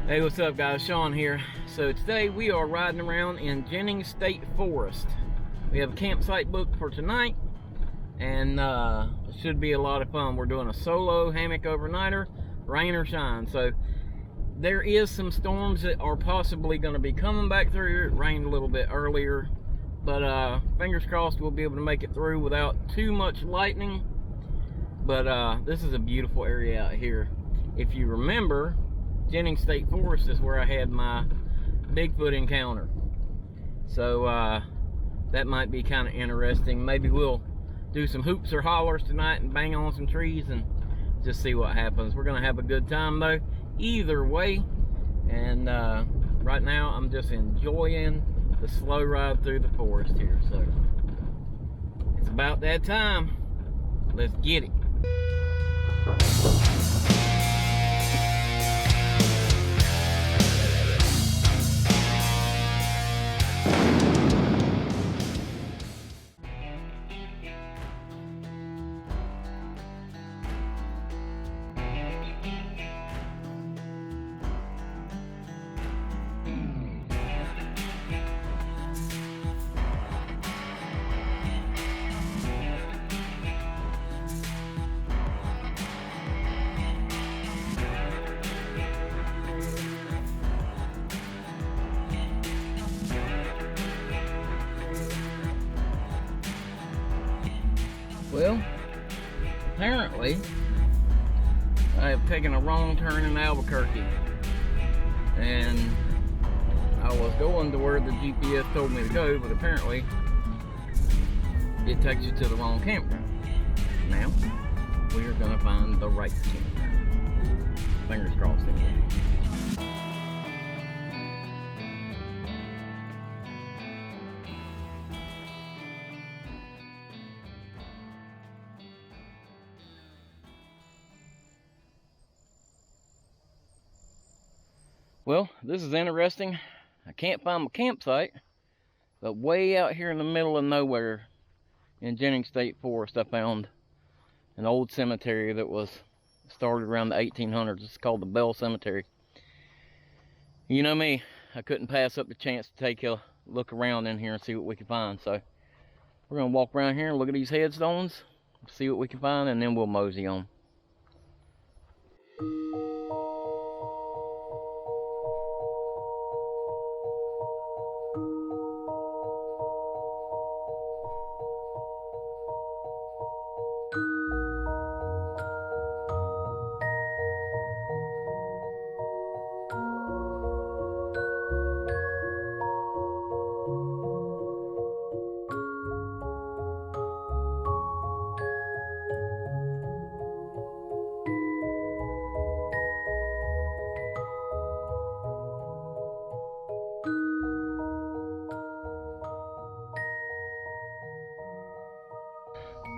Hey, what's up guys? Sean here. So today we are riding around in Jennings State Forest. We have a campsite booked for tonight, and it should be a lot of fun. We're doing a solo hammock overnighter, rain or shine. So there is some storms that are possibly going to be coming back through. It rained a little bit earlier, but fingers crossed we'll be able to make it through without too much lightning. But this is a beautiful area out here. If you remember, Jennings State Forest is where I had my Bigfoot encounter. So that might be kind of interesting. Maybe we'll do some hoops or hollers tonight and bang on some trees and just see what happens. We're gonna have a good time though, either way. And right now I'm just enjoying the slow ride through the forest here. So it's about that time. Let's get it. Well, apparently I have taken a wrong turn in Albuquerque, and I was going to where the GPS told me to go, but apparently it takes you to the wrong campground. Now we are going to find the right campground. Fingers crossed anyway. Well, this is interesting. I can't find my campsite, but way out here in the middle of nowhere in Jennings State Forest, I found an old cemetery that was started around the 1800s. It's called the Bell Cemetery. You know me, I couldn't pass up the chance to take a look around in here and see what we can find. So we're gonna walk around here and look at these headstones, see what we can find, and then we'll mosey on.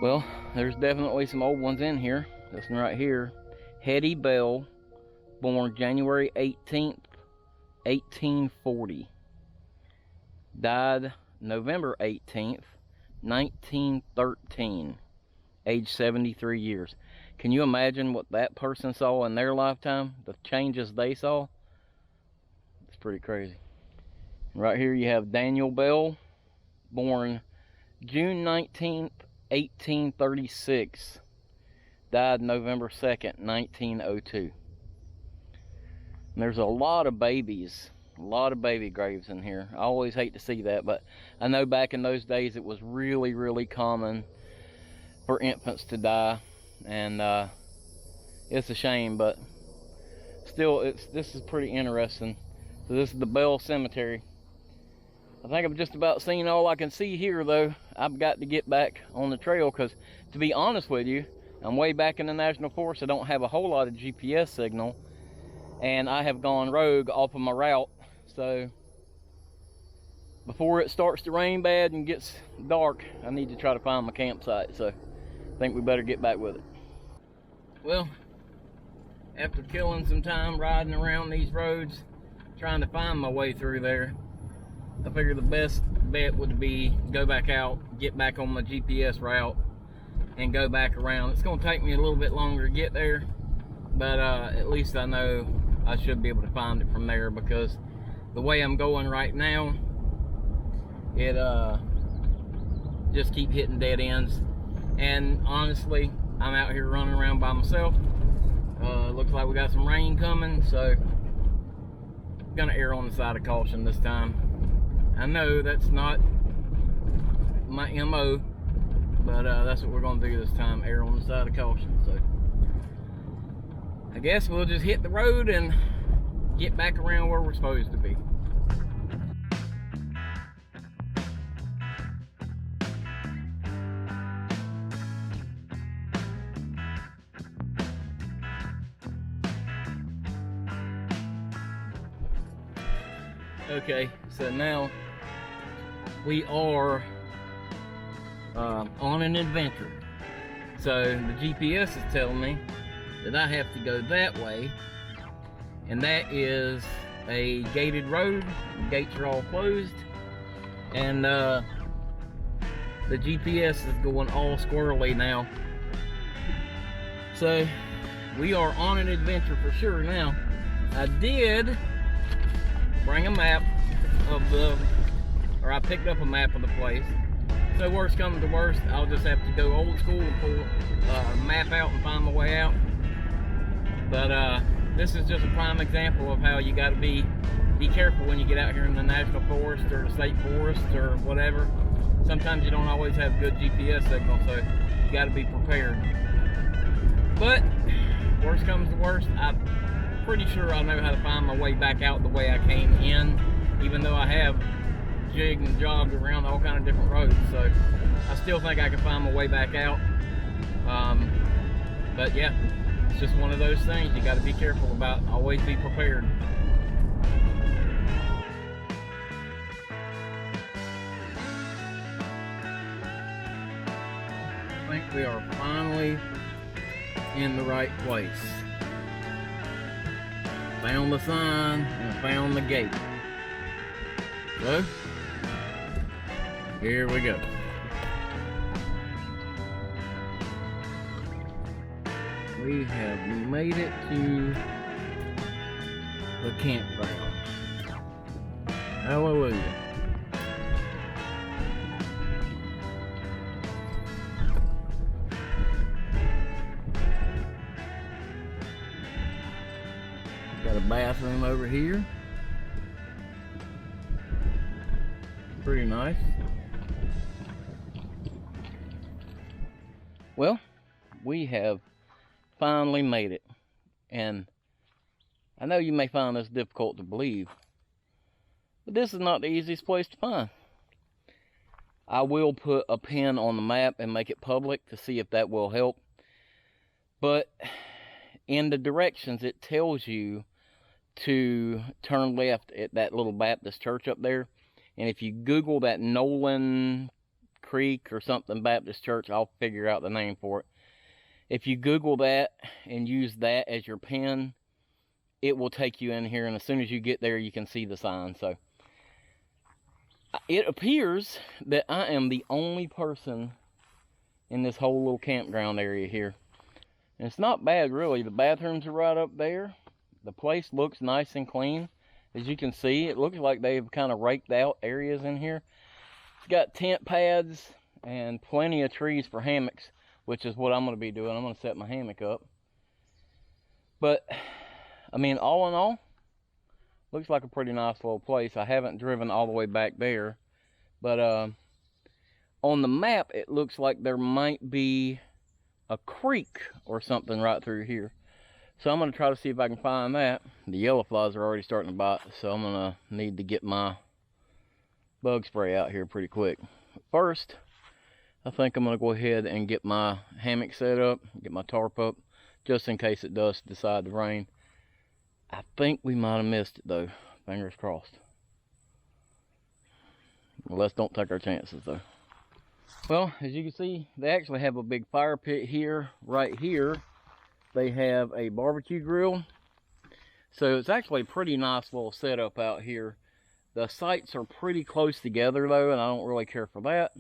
Well, there's definitely some old ones in here. This one right here, Hetty Bell, born January 18th, 1840. Died November 18th, 1913. Age 73 years. Can you imagine what that person saw in their lifetime? The changes they saw? It's pretty crazy. Right here you have Daniel Bell, born June 19th, 1836. Died November 2nd, 1902. And there's a lot of babies, a lot of baby graves in here. I always hate to see that, but I know back in those days it was really, really common for infants to die, and it's a shame, but still, this is pretty interesting. So this is the Bell Cemetery. I think I've just about seen all I can see here, though. I've got to get back on the trail because, to be honest with you, I'm way back in the National Forest. I don't have a whole lot of GPS signal, and I have gone rogue off of my route. So before it starts to rain bad and gets dark, I need to try to find my campsite. So I think we better get back with it. Well, after killing some time riding around these roads, trying to find my way through there, I figured the best bet would be go back out, get back on my GPS route, and go back around. It's going to take me a little bit longer to get there, but at least I know I should be able to find it from there, because the way I'm going right now, it just keep hitting dead ends. And honestly, I'm out here running around by myself. Looks like we got some rain coming, so I'm gonna err on the side of caution this time. I know that's not my MO, but that's what we're gonna do this time, err on the side of caution. So I guess we'll just hit the road and get back around where we're supposed to be. Okay, so now we are on an adventure. So the GPS is telling me that I have to go that way, and that is a gated road. The gates are all closed, and the GPS is going all squirrely now. So we are on an adventure for sure now. I did bring a map of I picked up a map of the place. So worst comes to worst, I'll just have to go old school and pull a map out and find my way out. But this is just a prime example of how you got to be careful when you get out here in the national forest or the state forest or whatever. Sometimes you don't always have good GPS signal, so you got to be prepared. But worst comes to worst, I'm pretty sure I know how to find my way back out the way I came in, even though I have jigged and jogged around all kind of different roads. So I still think I can find my way back out. But yeah, it's just one of those things you got to be careful about. Always be prepared. I think we are finally in the right place. Found the sign and found the gate. So here we go. We have made it to the campground. Hallelujah. Got a bathroom over here. Pretty nice. Well, we have finally made it. And I know you may find this difficult to believe, but this is not the easiest place to find. I will put a pin on the map and make it public to see if that will help. But in the directions, it tells you to turn left at that little Baptist church up there. And if you Google that Nolan Creek or something Baptist church, I'll figure out the name for it. If you Google that and use that as your pin, it will take you in here. And as soon as you get there, you can see the sign. So it appears that I am the only person in this whole little campground area here. And it's not bad, really. The bathrooms are right up there. The place looks nice and clean. As you can see, it looks like they've kind of raked out areas in here. It's got tent pads and plenty of trees for hammocks, which is what I'm going to be doing. I'm going to set my hammock up. But, I mean, all in all, looks like a pretty nice little place. I haven't driven all the way back there. But on the map, it looks like there might be a creek or something right through here. So I'm going to try to see if I can find that. The yellow flies are already starting to bite, so I'm going to need to get my bug spray out here pretty quick. First, I think I'm going to go ahead and get my hammock set up, get my tarp up, just in case it does decide to rain. I think we might have missed it though. Fingers crossed. Well, let's don't take our chances though. Well, as you can see, they actually have a big fire pit here, right here. They have a barbecue grill. So it's actually a pretty nice little setup out here. The sites are pretty close together though, and I don't really care for that.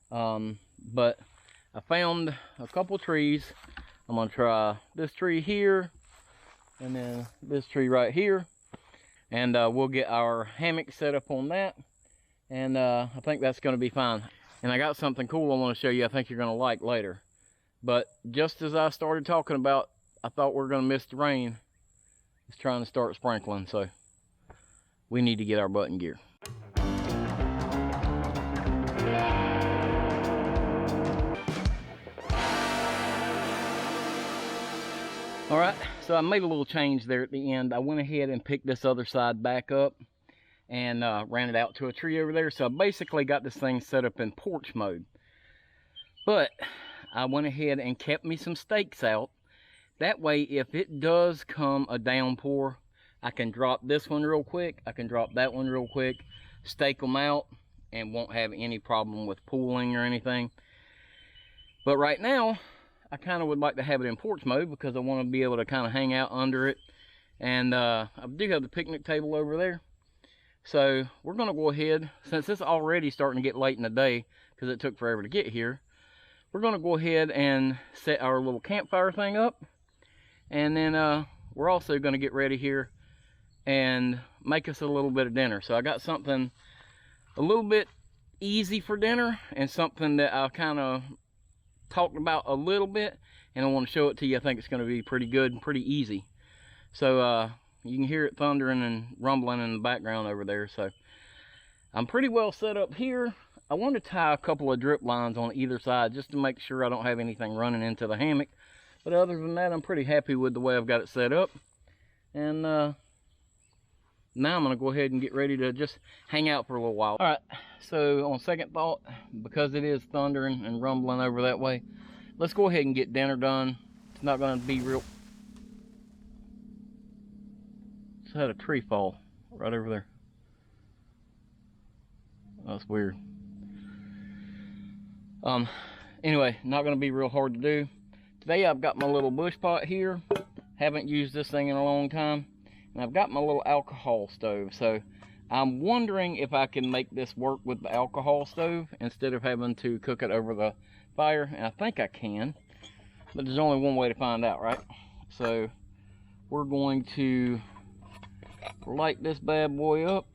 But I found a couple trees. I'm gonna try this tree here, and then this tree right here. And we'll get our hammock set up on that. And I think that's going to be fine. And I got something cool I want to show you I think you're going to like later. But just as I started talking about, I thought we were going to miss the rain. It's trying to start sprinkling, so we need to get our butt in gear. All right, so I made a little change there at the end. I went ahead and picked this other side back up and ran it out to a tree over there. So I basically got this thing set up in porch mode. But I went ahead and kept me some stakes out. That way, if it does come a downpour, I can drop this one real quick. I can drop that one real quick, stake them out, and won't have any problem with pooling or anything. But right now, I kind of would like to have it in porch mode because I want to be able to kind of hang out under it. And I do have the picnic table over there. So we're going to go ahead, since it's already starting to get late in the day because it took forever to get here, we're going to go ahead and set our little campfire thing up. And then we're also going to get ready here and make us a little bit of dinner. So I got something a little bit easy for dinner and something that I kind of talked about a little bit, and I want to show it to you. I think it's going to be pretty good and pretty easy. So you can hear it thundering and rumbling in the background over there. So I'm pretty well set up here. I want to tie a couple of drip lines on either side just to make sure I don't have anything running into the hammock. But other than that, I'm pretty happy with the way I've got it set up. And now I'm going to go ahead and get ready to just hang out for a little while. All right, so on second thought, because it is thundering and rumbling over that way, let's go ahead and get dinner done. It's not going to be real... Just had a tree fall right over there. That's weird. Anyway, not going to be real hard to do. Today I've got my little bush pot here. Haven't used this thing in a long time. And I've got my little alcohol stove. So I'm wondering if I can make this work with the alcohol stove instead of having to cook it over the fire. And I think I can. But there's only one way to find out, right? So we're going to light this bad boy up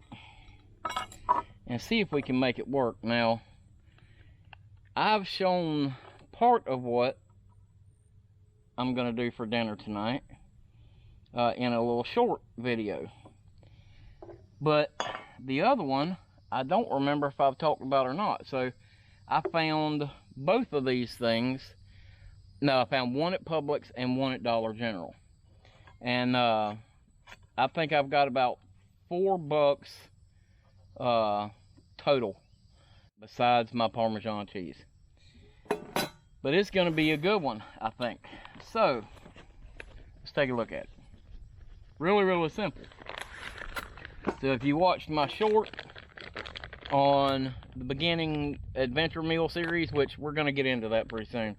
and see if we can make it work. Now, I've shown part of what I'm going to do for dinner tonight in a little short video. But the other one, I don't remember if I've talked about or not. So I found both of these things. No, I found one at Publix and one at Dollar General. And I think I've got about $4 total, besides my Parmesan cheese. But it's going to be a good one, I think. So, let's take a look at it. Really, really simple. So if you watched my short on the beginning adventure meal series, which we're going to get into that pretty soon,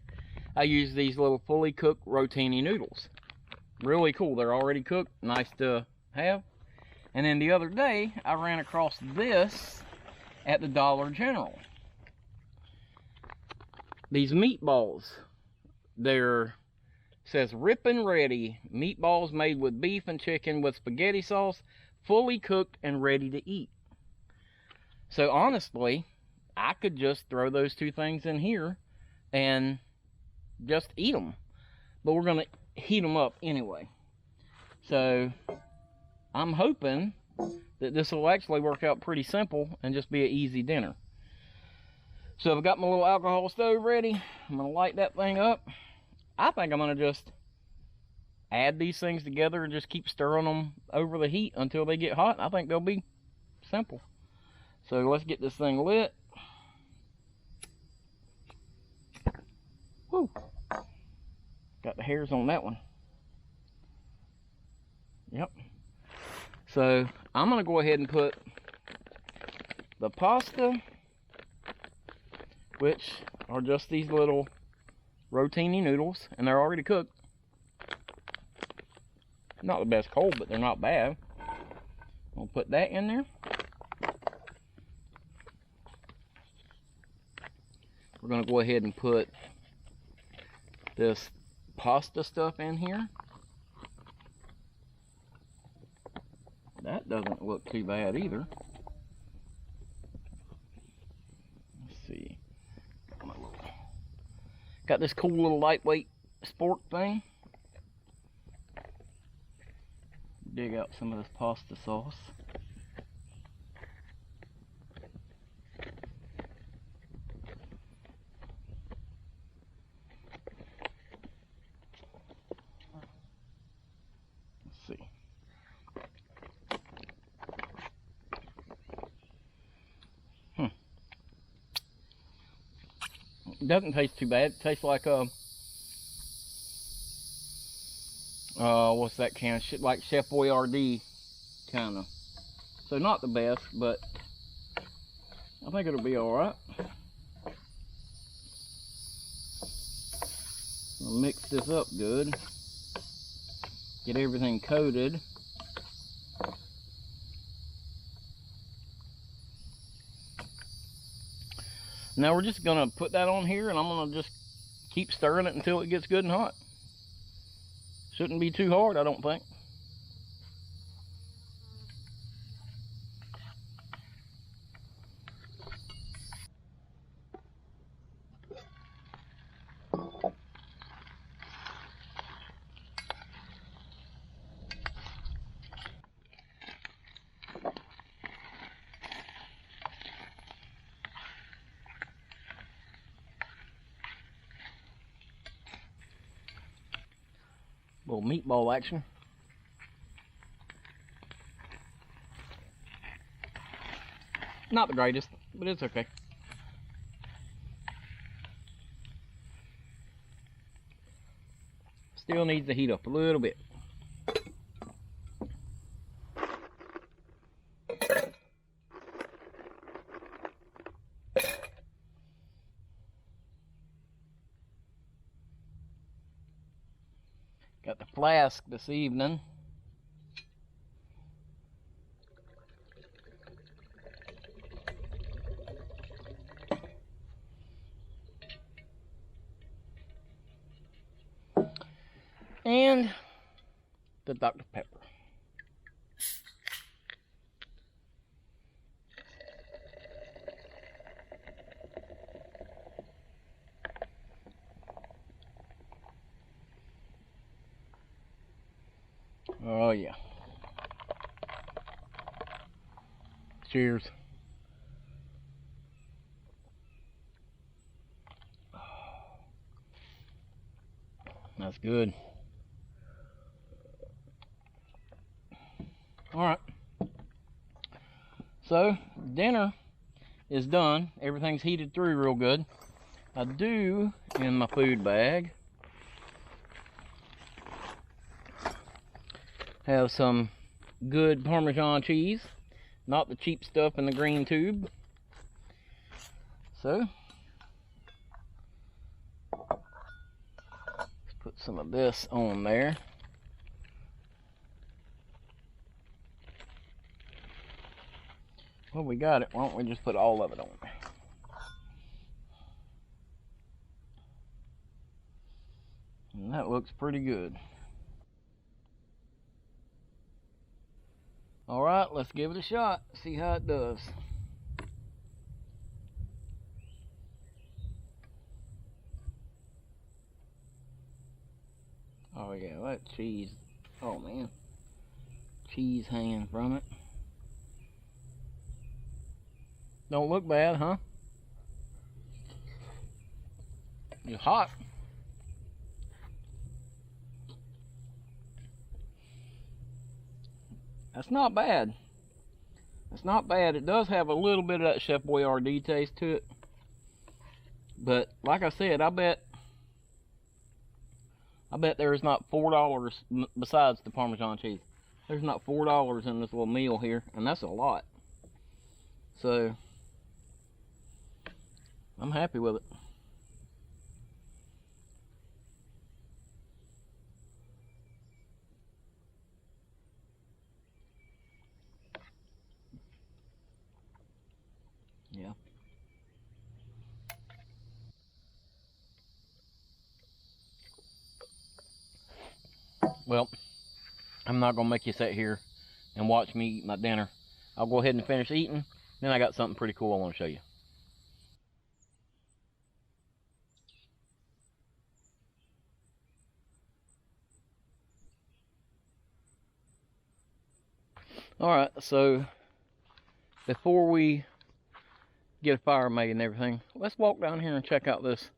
I use these little fully cooked rotini noodles. Really cool. They're already cooked. Nice to have. And then the other day, I ran across this at the Dollar General. These meatballs. They're, says Rippin' Ready. Meatballs made with beef and chicken with spaghetti sauce. Fully cooked and ready to eat. So honestly, I could just throw those two things in here and just eat them. But we're going to heat them up anyway. So I'm hoping that this will actually work out pretty simple and just be an easy dinner. So I've got my little alcohol stove ready. I'm going to light that thing up. I think I'm going to just add these things together and just keep stirring them over the heat until they get hot. I think they'll be simple. So let's get this thing lit. Woo! Got the hairs on that one. Yep. So I'm going to go ahead and put the pasta, which are just these little rotini noodles, and they're already cooked. Not the best cold, but they're not bad. I'll put that in there. We're going to go ahead and put this pasta stuff in here. that doesn't look too bad either. Let's see. Got this cool little lightweight spork thing. Dig out some of this pasta sauce. Let's see. It doesn't taste too bad. It tastes like what's that kind of shit, like Chef Boyardee kind of. So not the best, but I think it'll be all right. I'll mix this up good. Get everything coated. Now we're just gonna put that on here, and I'm gonna just keep stirring it until it gets good and hot. Shouldn't be too hard, I don't think. Little meatball action. Not the greatest, but it's okay. Still needs to heat up a little bit. Got the flask this evening. And the Dr. Pepper. Oh yeah. Cheers. That's good. All right. So dinner is done. Everything's heated through real good. I do, in my food bag, have some good Parmesan cheese, not the cheap stuff in the green tube. So let's put some of this on there. Well, we got it. Why don't we just put all of it on there? And that looks pretty good. All right, let's give it a shot. See how it does. Oh yeah, that cheese. Oh man, cheese hanging from it. Don't look bad, huh? It's hot. That's not bad. That's not bad. It does have a little bit of that Chef Boyardee taste to it. But like I said, I bet there is not $4 besides the Parmesan cheese. There's not $4 in this little meal here, and that's a lot. So I'm happy with it. Yeah. Well, I'm not gonna make you sit here and watch me eat my dinner. I'll go ahead and finish eating, then I got something pretty cool I want to show you. Alright, so before we get a fire made and everything, let's walk down here and check out this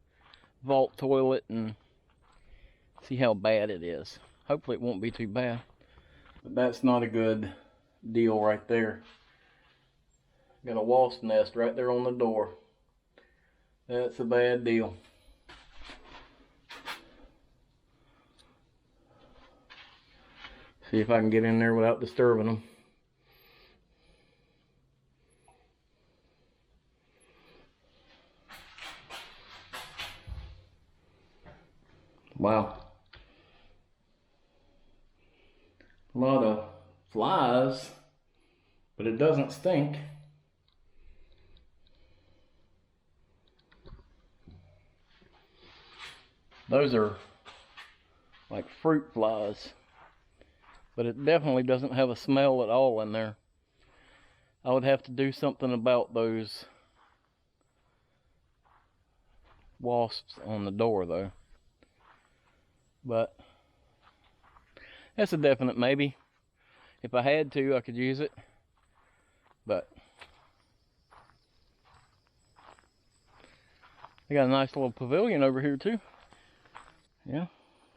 vault toilet and see how bad it is. Hopefully it won't be too bad. But that's not a good deal right there. Got a wasp nest right there on the door. That's a bad deal. See if I can get in there without disturbing them. Wow. A lot of flies, but it doesn't stink. Those are like fruit flies, but it definitely doesn't have a smell at all in there. I would have to do something about those wasps on the door though. But that's a definite maybe. If I had to, I could use it. But they got a nice little pavilion over here too. Yeah,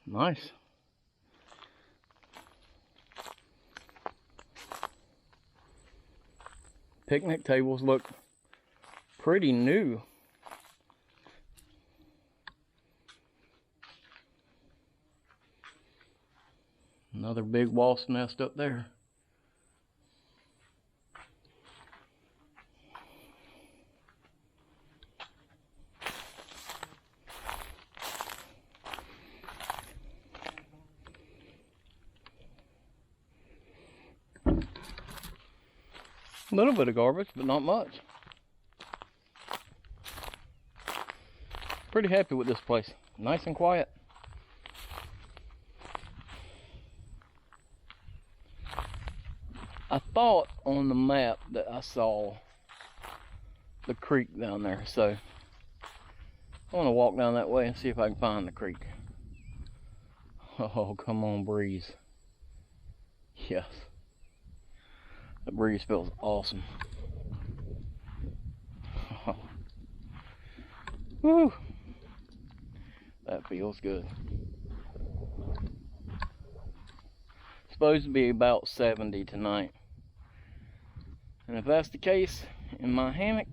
nice. Picnic tables look pretty new. Another big wasp nest up there. A little bit of garbage, but not much. Pretty happy with this place. Nice and quiet. I thought on the map that I saw the creek down there, so I want to walk down that way and see if I can find the creek. Oh, come on, breeze. Yes. The breeze feels awesome. Woo! That feels good. Supposed to be about 70 tonight. And if that's the case, in my hammock,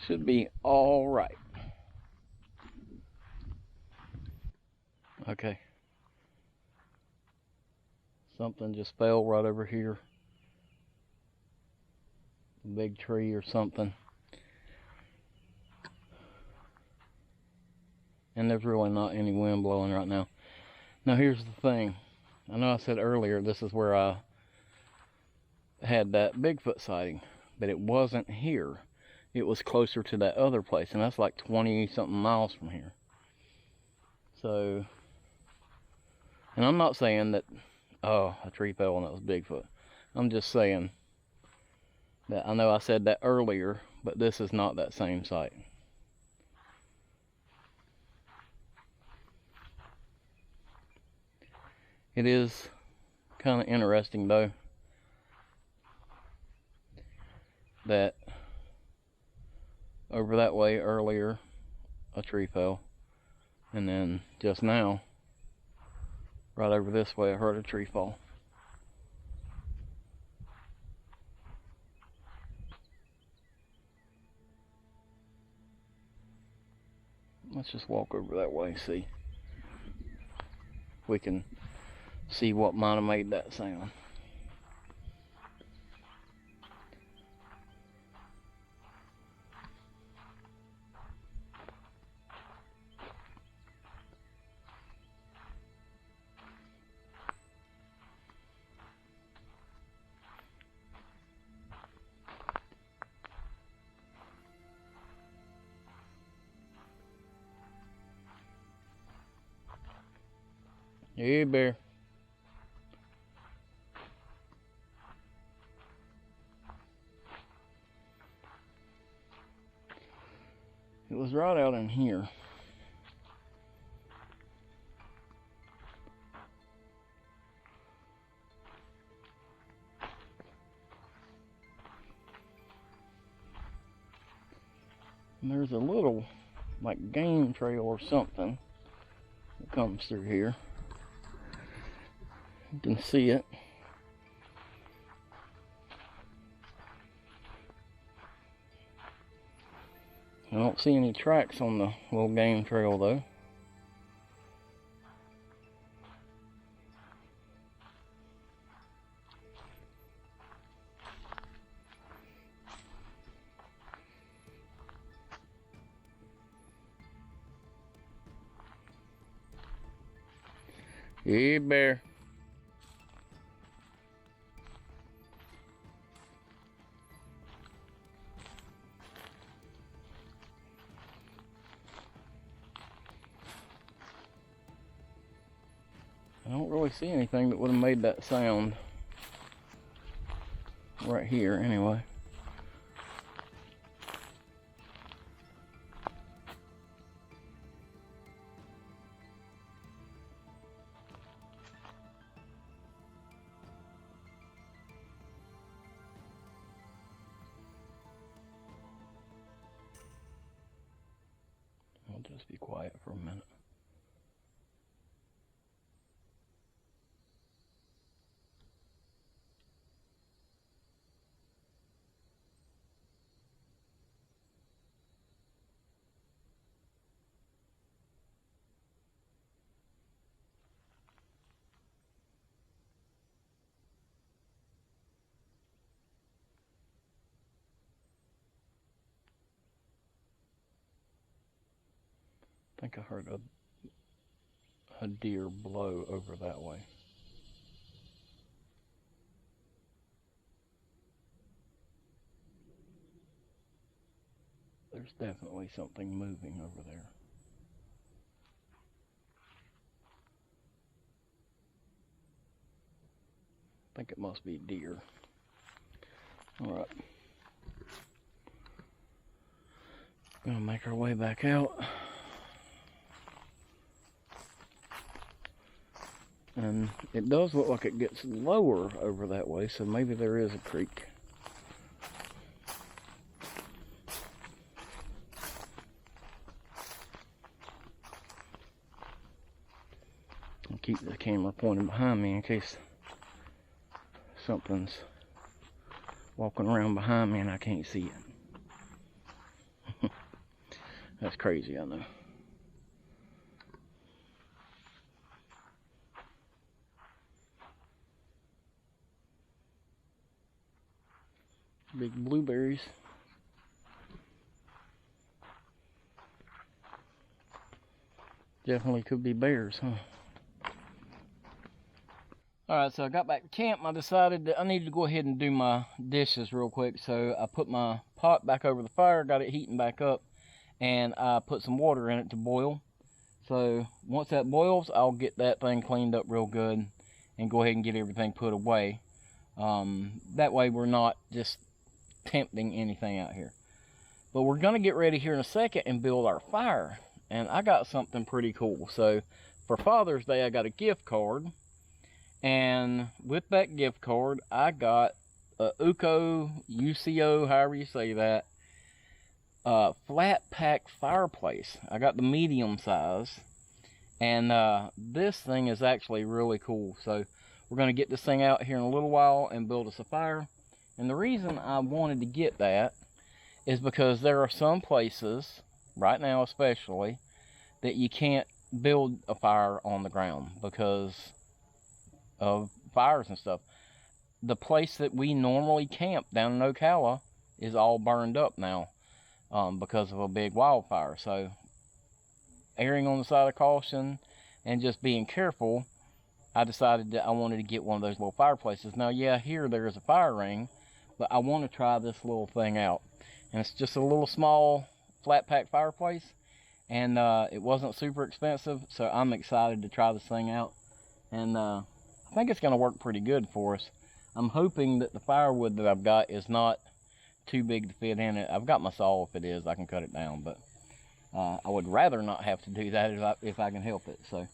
should be all right. Okay. Something just fell right over here. A big tree or something. And there's really not any wind blowing right now. Now here's the thing. I know I said earlier this is where I had that Bigfoot sighting, but it wasn't here. It was closer to that other place, and that's like 20 something miles from here. So, and I'm not saying that, oh, a tree fell and that was Bigfoot. I'm just saying that I know I said that earlier, but this is not that same site. It is kind of interesting though that over that way earlier a tree fell, and then just now right over this way I heard a tree fall. Let's just walk over that way and see if we can see what might have made that sound. Hey, bear. was right out in here. And there's a little, like, game trail or something that comes through here. You can see it. I don't see any tracks on the little game trail though. Hey, bear. I don't really see anything that would have made that sound right here anyway. I'll just be quiet for a minute. I think I heard a deer blow over that way. There's definitely something moving over there. I think it must be deer. All right. Gonna make our way back out. And it does look like it gets lower over that way, so maybe there is a creek. I'll keep the camera pointed behind me in case something's walking around behind me and I can't see it. That's crazy, I know. Big blueberries. Definitely could be bears, huh? Alright, so I got back to camp and I decided that I needed to go ahead and do my dishes real quick. So I put my pot back over the fire, got it heating back up, and I put some water in it to boil. So once that boils, I'll get that thing cleaned up real good and go ahead and get everything put away. That way we're not just tempting anything out here. But we're gonna get ready here in a second and build our fire, and I got something pretty cool. So for Father's Day I got a gift card, and with that gift card I got a UCO, however you say that, flat pack fireplace. I got the medium size, and this thing is actually really cool. So we're gonna get this thing out here in a little while and build us a fire. And the reason I wanted to get that is because there are some places, right now especially, that you can't build a fire on the ground because of fires and stuff. The place that we normally camp down in Ocala is all burned up now because of a big wildfire. So erring on the side of caution and just being careful, I decided that I wanted to get one of those little fireplaces. Now, yeah, here there is a fire ring, but I want to try this little thing out. And it's just a little small flat pack fireplace, and it wasn't super expensive, so I'm excited to try this thing out. And I think it's going to work pretty good for us. I'm hoping that the firewood that I've got is not too big to fit in it. I've got my saw. If it is, I can cut it down, but I would rather not have to do that if I can help it. So,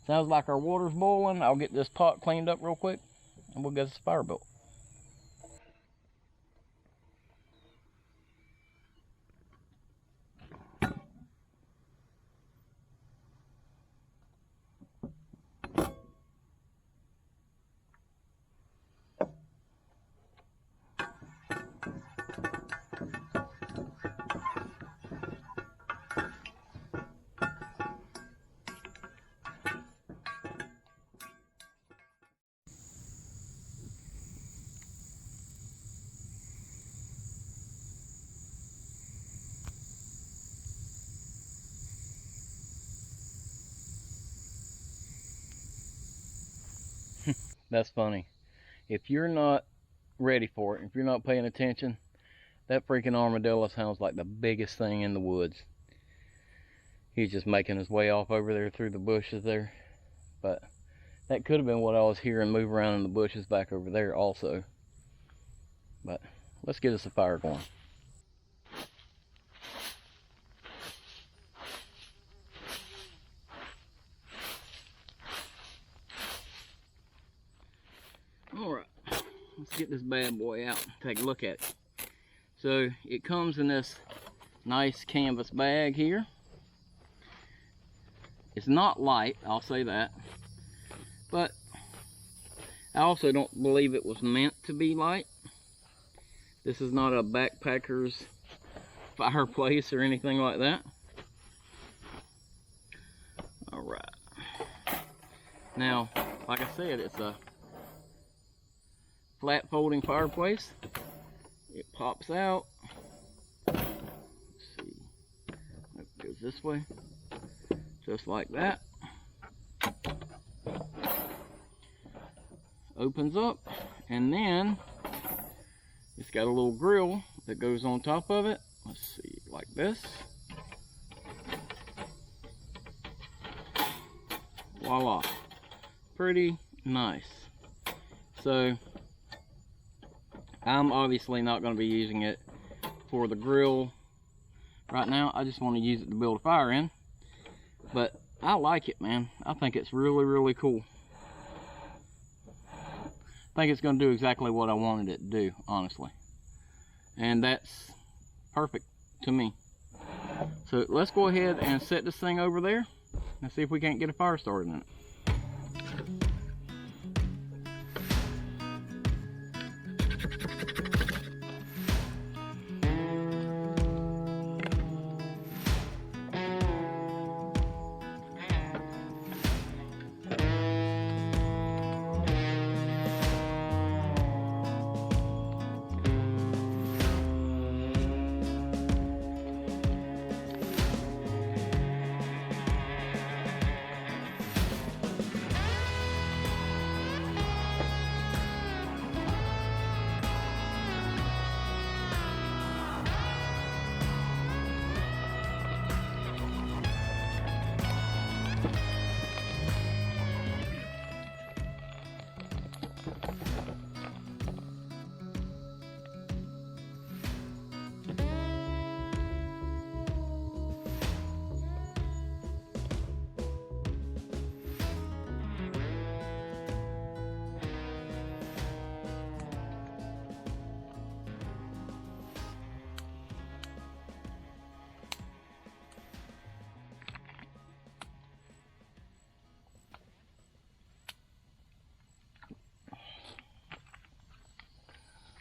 sounds like our water's boiling. I'll get this pot cleaned up real quick, and we'll get this fire built. That's funny. If you're not ready for it, if you're not paying attention, that freaking armadillo sounds like the biggest thing in the woods. He's just making his way off over there through the bushes there. But that could have been what I was hearing move around in the bushes back over there also. But let's get us a fire going. Alright, let's get this bad boy out and take a look at it. So it comes in this nice canvas bag here. It's not light, I'll say that. But I also don't believe it was meant to be light. This is not a backpacker's fireplace or anything like that. Alright. Now, like I said, it's a flat folding fireplace. It pops out. Let's see. It goes this way. Just like that. Opens up, and then it's got a little grill that goes on top of it. Let's see, like this. Voila. Pretty nice. So I'm obviously not going to be using it for the grill right now. I just want to use it to build a fire in. But I like it, man. I think it's really, really cool. I think it's going to do exactly what I wanted it to do, honestly. And that's perfect to me. So let's go ahead and set this thing over there and see if we can't get a fire started in it.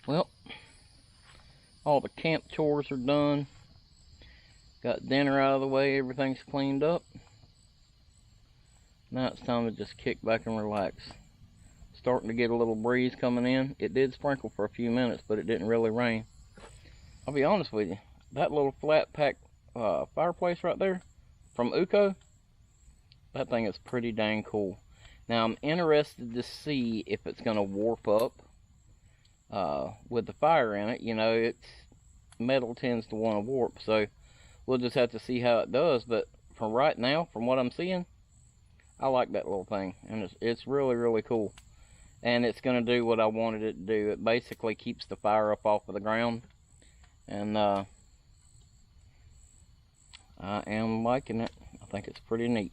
Well, all the camp chores are done. Got dinner out of the way, everything's cleaned up. Now it's time to just kick back and relax. Starting to get a little breeze coming in. It did sprinkle for a few minutes, but it didn't really rain. I'll be honest with you, that little flat pack fireplace right there from Uco, that thing is pretty dang cool. Now I'm interested to see if it's going to warp up with the fire in it. You know, it's metal tends to want to warp, so we'll just have to see how it does. But from right now, from what I'm seeing, I like that little thing, and it's really, really cool. And it's going to do what I wanted it to do. It basically keeps the fire up off of the ground, and I I am liking it. I think it's pretty neat.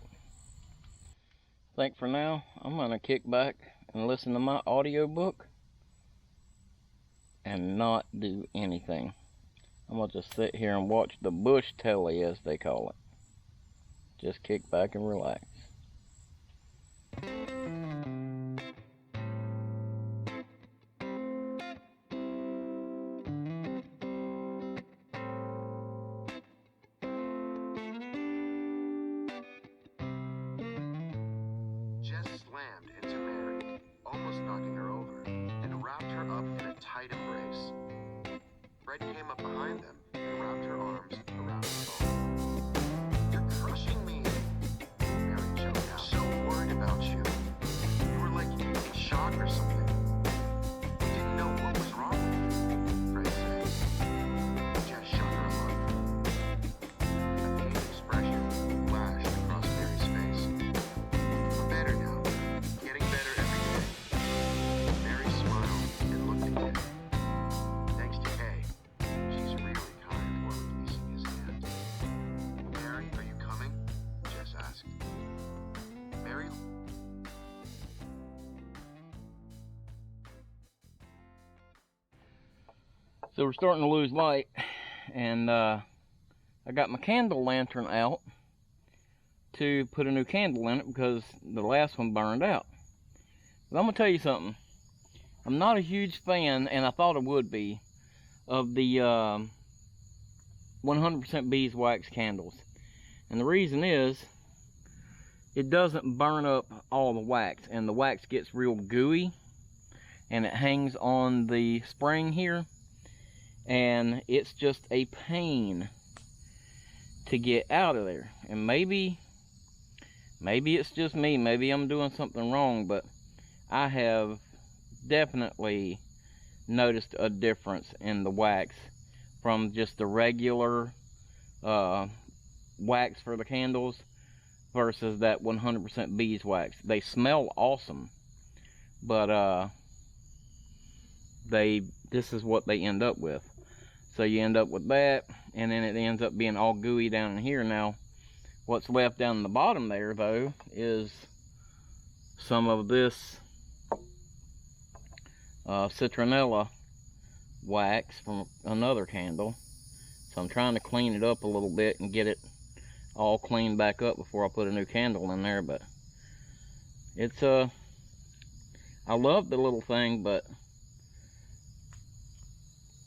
I think for now, I'm going to kick back and listen to my audiobook and not do anything. I'm going to just sit here and watch the bush telly, as they call it. Just kick back and relax. Jess slammed into Mary, almost knocking her over, and wrapped her up in a tight embrace. Fred came up behind them and wrapped her arms around his bone. "You're crushing me," Mary choked out. "So worried about you. You were like in shock or something. Didn't know what was wrong with you," Fred said. Jess shut her look. A pained expression flashed across Mary's face. "We're better now. Getting better every day." Mary smiled and looked at him. Thanks to Kay. She's really kind while releasing his hand. "Mary, are you coming?" Jess asked. Mary. So we're starting to lose light, and I got my candle lantern out to put a new candle in it because the last one burned out. But I'm going to tell you something. I'm not a huge fan, and I thought I would be, of the 100% beeswax candles. And the reason is, it doesn't burn up all the wax, and the wax gets real gooey, and it hangs on the spring here, and it's just a pain to get out of there. And maybe it's just me, maybe I'm doing something wrong, but I have definitely noticed a difference in the wax from just the regular wax for the candles versus that 100% beeswax. They smell awesome, but this is what they end up with. So you end up with that, and then it ends up being all gooey down in here. Now, what's left down in the bottom there, though, is some of this citronella wax from another candle. So I'm trying to clean it up a little bit and get it all cleaned back up before I put a new candle in there. But it's I love the little thing, but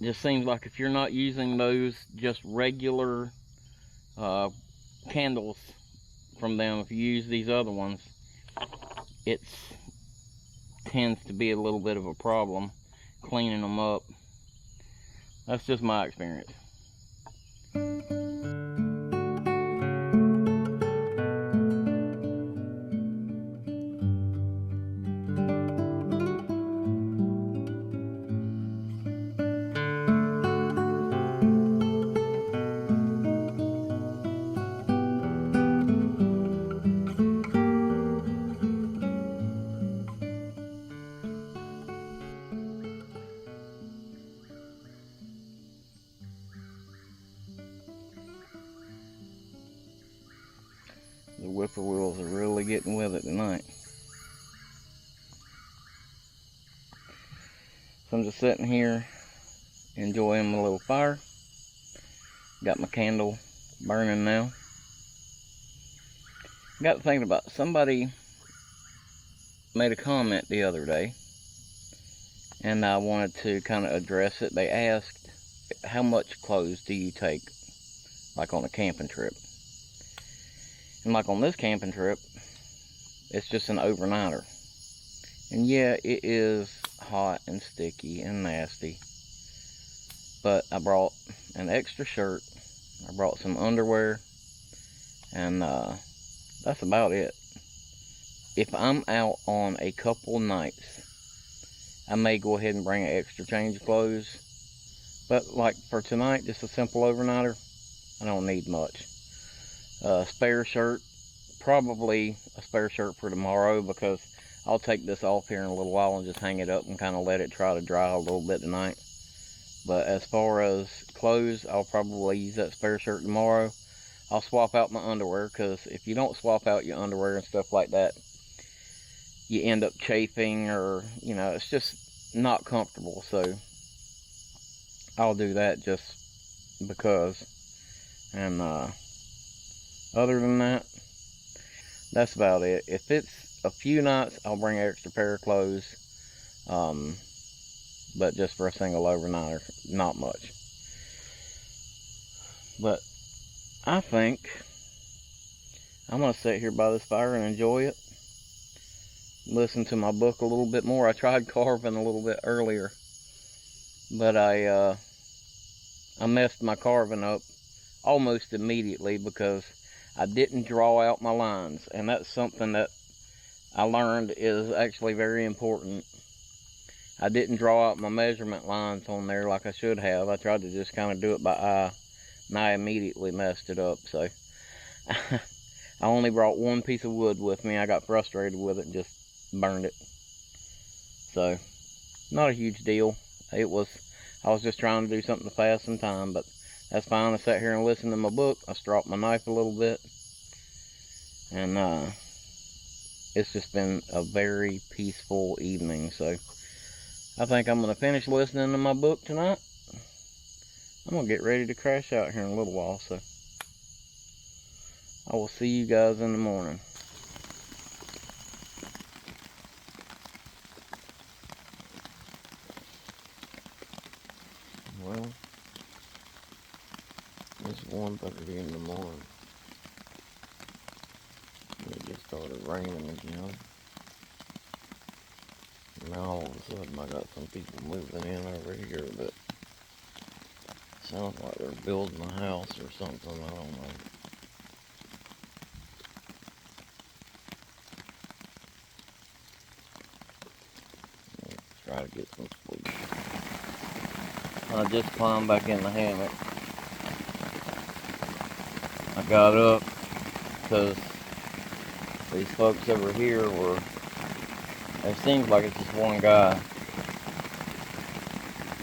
it just seems like if you're not using those just regular candles from them, if you use these other ones, it tends to be a little bit of a problem cleaning them up. That's just my experience. The whippoorwills are really getting with it tonight. So I'm just sitting here enjoying my little fire. Got my candle burning now. Got to thinking about, somebody made a comment the other day, and I wanted to kind of address it. They asked, how much clothes do you take, like on a camping trip? And like on this camping trip, it's just an overnighter. And yeah, it is hot and sticky and nasty. But I brought an extra shirt, I brought some underwear, and that's about it. If I'm out on a couple nights, I may go ahead and bring an extra change of clothes. But like for tonight, just a simple overnighter, I don't need much. Spare shirt, probably a spare shirt for tomorrow, because I'll take this off here in a little while and just hang it up and kind of let it try to dry a little bit tonight. But as far as clothes, I'll probably use that spare shirt tomorrow. I'll swap out my underwear, because if you don't swap out your underwear and stuff like that, you end up chafing, or, you know, it's just not comfortable. So I'll do that just because. And other than that, that's about it. If it's a few nights, I'll bring an extra pair of clothes, but just for a single overnighter, not much. But I think I'm going to sit here by this fire and enjoy it. Listen to my book a little bit more. I tried carving a little bit earlier, but I messed my carving up almost immediately because I didn't draw out my lines, and that's something that I learned is actually very important. I didn't draw out my measurement lines on there like I should have. I tried to just kind of do it by eye, and I immediately messed it up. So I only brought one piece of wood with me. I got frustrated with it and just burned it. So not a huge deal. I was just trying to do something to pass some time, but that's fine. I sat here and listened to my book. I stropped my knife a little bit, and it's just been a very peaceful evening. So I think I'm going to finish listening to my book tonight. I'm going to get ready to crash out here in a little while, so I will see you guys in the morning. Well, it's 1:30 in the morning. It just started raining again. Now all of a sudden I got some people moving in over here that sounds like they're building a house or something, I don't know. Let's try to get some sleep. I just climbed back in the hammock. I got up because these folks over here it seems like it's just one guy.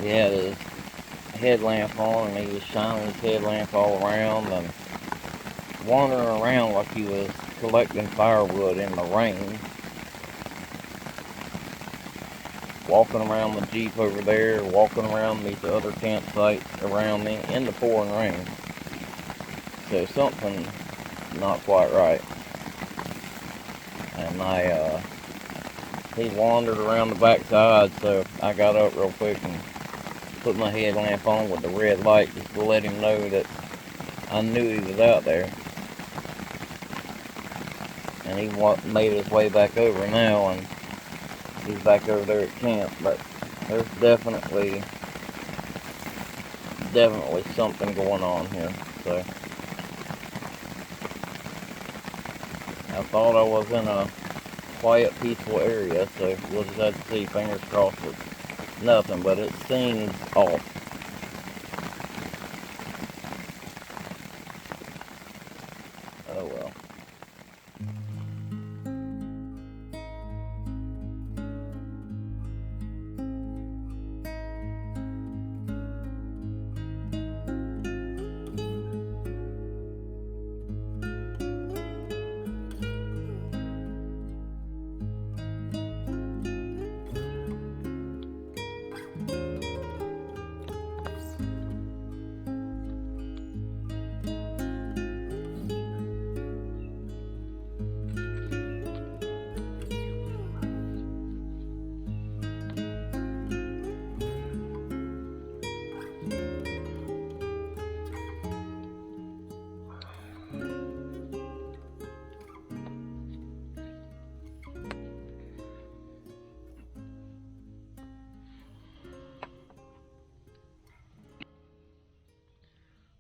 He had his headlamp on, and he was shining his headlamp all around and wandering around like he was collecting firewood in the rain. Walking around the Jeep over there, walking around these other campsites around me in the pouring rain. So something not quite right. And he wandered around the backside, so I got up real quick and put my headlamp on with the red light just to let him know that I knew he was out there. And he made his way back over now, and he's back over there at camp. But there's definitely something going on here. So I thought I was in a quiet, peaceful area, so we'll just have to see. Fingers crossed it's nothing, but it seems off. Oh well.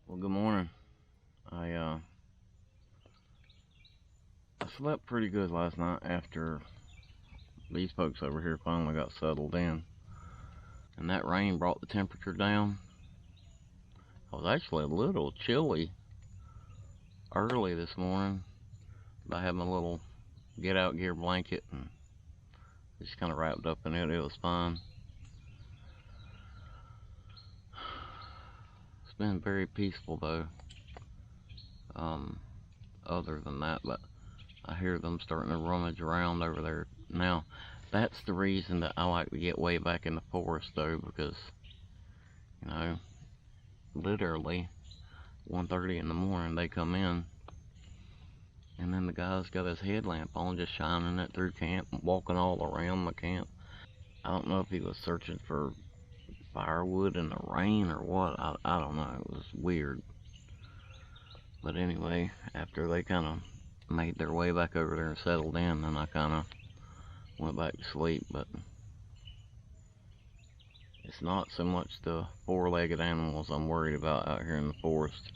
Well, good morning. I slept pretty good last night after these folks over here finally got settled in. And that rain brought the temperature down. I was actually a little chilly early this morning. I had my little get out gear blanket and just kind of wrapped up in it. It was fine. It's been very peaceful though. other than that, but I hear them starting to rummage around over there now. That's the reason that I like to get way back in the forest though, because, you know, literally 1:30 in the morning they come in, and then the guy's got his headlamp on, just shining it through camp, walking all around the camp. I don't know if he was searching for firewood in the rain or what. I don't know. It was weird. But anyway, after they kind of made their way back over there and settled in, then I kind of went back to sleep. But it's not so much the four-legged animals I'm worried about out here in the forest.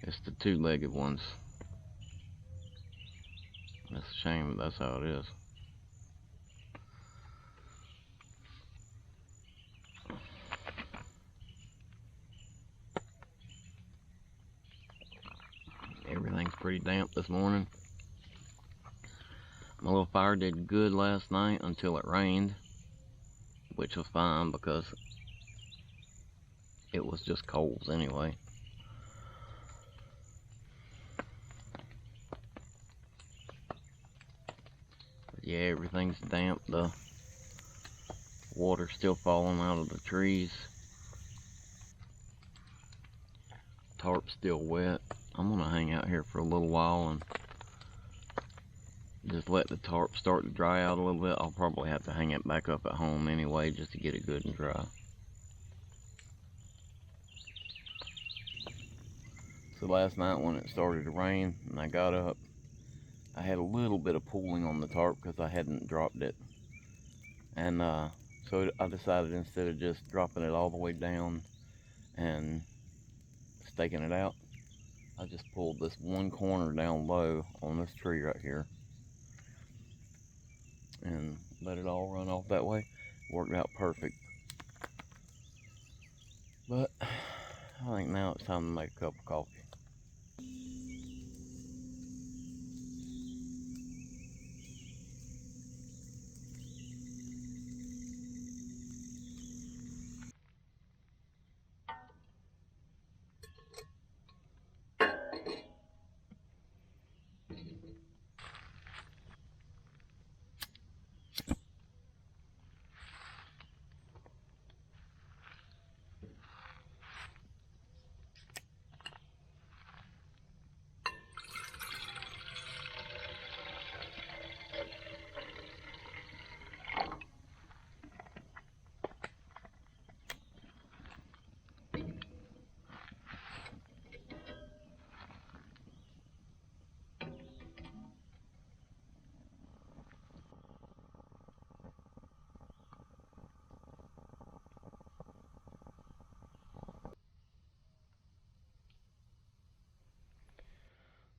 It's the two-legged ones. It's a shame, but that's how it is. Everything's pretty damp this morning. My little fire did good last night until it rained, which was fine because it was just coals anyway. But yeah, everything's damp. The water's still falling out of the trees. Tarp's still wet. I'm gonna hang out here for a little while and just let the tarp start to dry out a little bit. I'll probably have to hang it back up at home anyway just to get it good and dry. So last night when it started to rain and I got up, I had a little bit of pulling on the tarp because I hadn't dropped it. And so I decided, instead of just dropping it all the way down and staking it out, I just pulled this one corner down low on this tree right here and let it all run off that way. Worked out perfect. But I think now it's time to make a cup of coffee.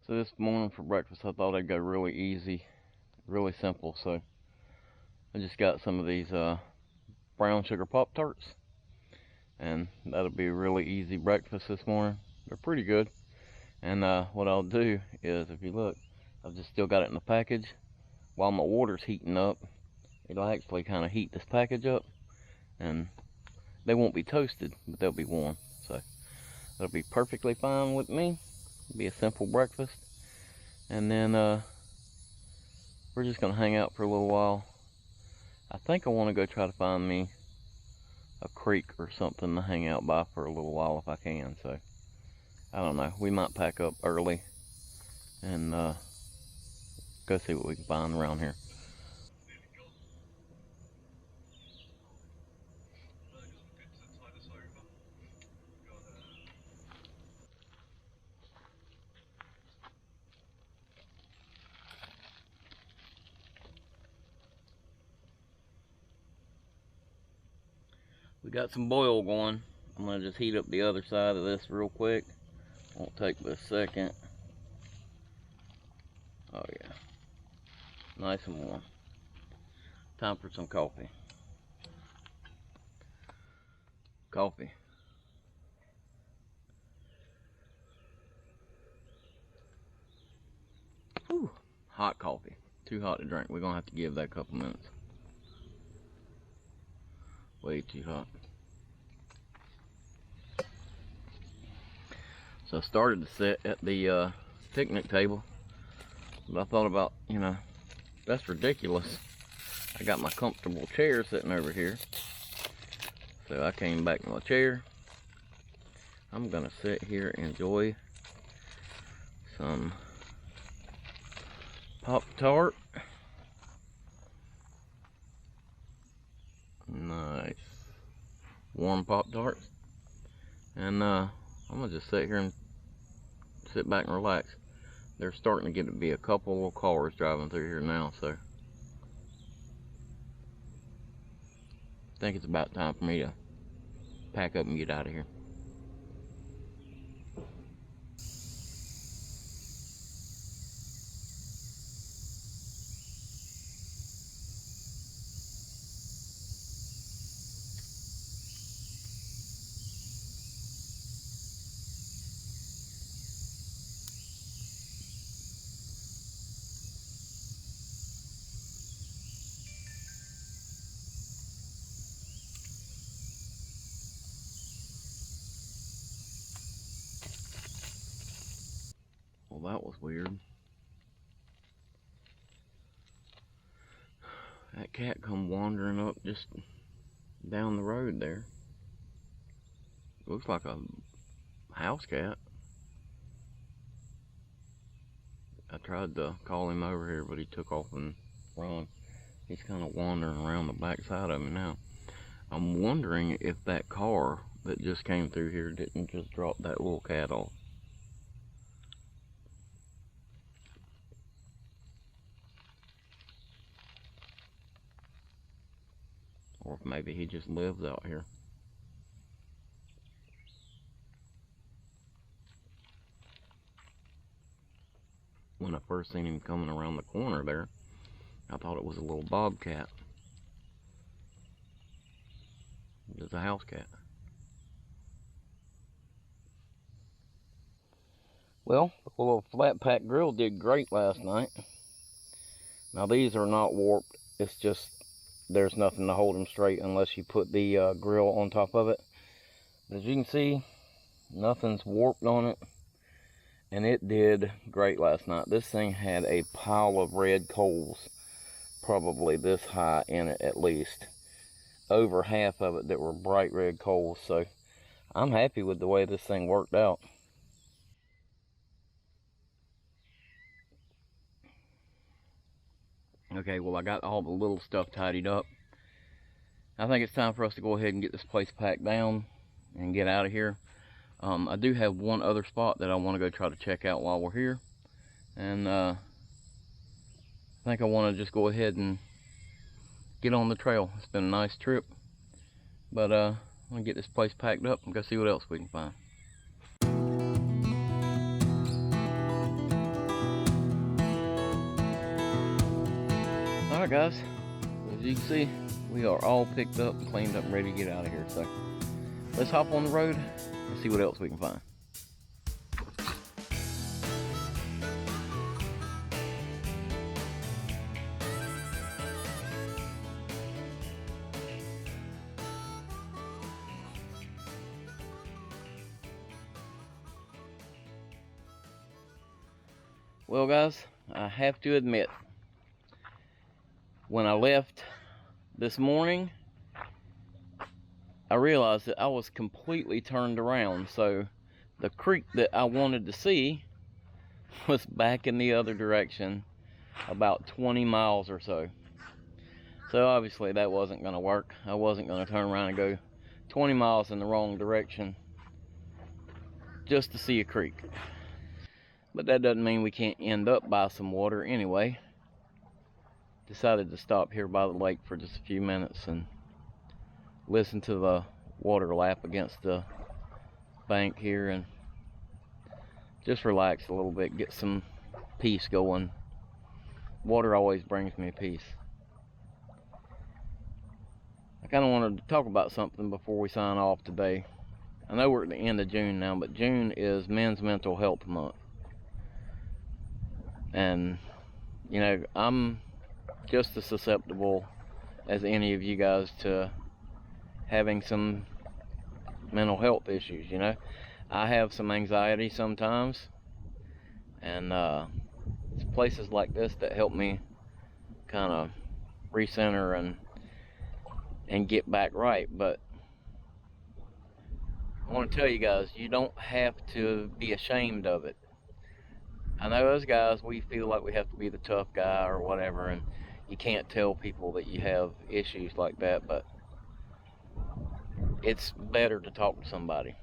So this morning for breakfast, I thought I'd go really easy, really simple. So I just got some of these brown sugar Pop-Tarts, and that'll be a really easy breakfast this morning. They're pretty good. And what I'll do is, if you look, I've just still got it in the package. While my water's heating up, it'll actually kind of heat this package up, and they won't be toasted, but they'll be warm. So that'll be perfectly fine with me. It'll be a simple breakfast. And then we're just gonna hang out for a little while. I think I want to go try to find me a creek or something to hang out by for a little while if I can. So I don't know, we might pack up early and go see what we can find around here. We got some boil going. I'm gonna just heat up the other side of this real quick. Won't take but a second. Oh yeah, nice and warm. Time for some coffee. Coffee. Whew. Hot coffee. Too hot to drink. We're gonna have to give that a couple minutes. Way too hot. So I started to sit at the picnic table, but I thought about, you know, that's ridiculous. I got my comfortable chair sitting over here. So I came back to my chair. I'm gonna sit here and enjoy some Pop-Tart. Nice. Warm Pop-Tarts. And I'm gonna just sit here and sit back and relax. There's starting to get to be a couple little cars driving through here now, so I think it's about time for me to pack up and get out of here. Well, that was weird. That cat come wandering up just down the road there. Looks like a house cat. I tried to call him over here, but he took off and run. He's kind of wandering around the back side of me now. I'm wondering if that car that just came through here didn't just drop that little cat off. Or if maybe he just lives out here. When I first seen him coming around the corner there, I thought it was a little bobcat. It's a house cat. Well, the little flat pack grill did great last night. Now these are not warped. It's just there's nothing to hold them straight unless you put the grill on top of it. As you can see, nothing's warped on it, and it did great last night. This thing had a pile of red coals, probably this high in it at least. Over half of it that were bright red coals, so I'm happy with the way this thing worked out. Okay, well, I got all the little stuff tidied up. I think it's time for us to go ahead and get this place packed down and get out of here. I do have one other spot that I want to go try to check out while we're here. And I think I want to just go ahead and get on the trail. It's been a nice trip. But I'm going to get this place packed up and go see what else we can find. Alright guys, as you can see, we are all picked up, cleaned up, and ready to get out of here. So let's hop on the road and see what else we can find. Well guys, I have to admit, when I left this morning, I realized that I was completely turned around. So the creek that I wanted to see was back in the other direction, about 20 miles or so. So obviously that wasn't going to work. I wasn't going to turn around and go 20 miles in the wrong direction just to see a creek. But that doesn't mean we can't end up by some water anyway. Decided to stop here by the lake for just a few minutes and listen to the water lap against the bank here and just relax a little bit, get some peace going. Water always brings me peace. I kind of wanted to talk about something before we sign off today. I know we're at the end of June now, but June is Men's Mental Health Month. And, you know, I'm just as susceptible as any of you guys to having some mental health issues, you know. I have some anxiety sometimes, and it's places like this that help me kind of recenter and get back right. But I want to tell you guys, you don't have to be ashamed of it. I know us guys, we feel like we have to be the tough guy or whatever, and you can't tell people that you have issues like that, but it's better to talk to somebody.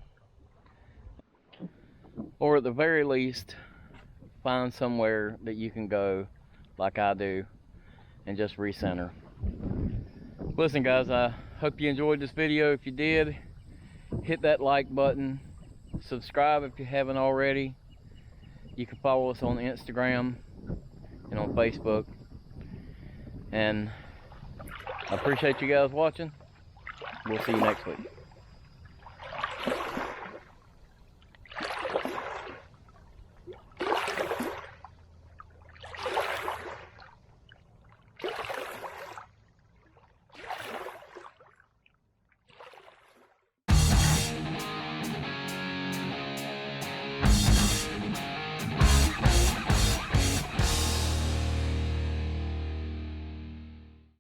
Or at the very least, find somewhere that you can go like I do and just recenter. Listen guys, I hope you enjoyed this video. If you did, hit that like button, subscribe if you haven't already. You can follow us on Instagram and on Facebook. And I appreciate you guys watching. We'll see you next week.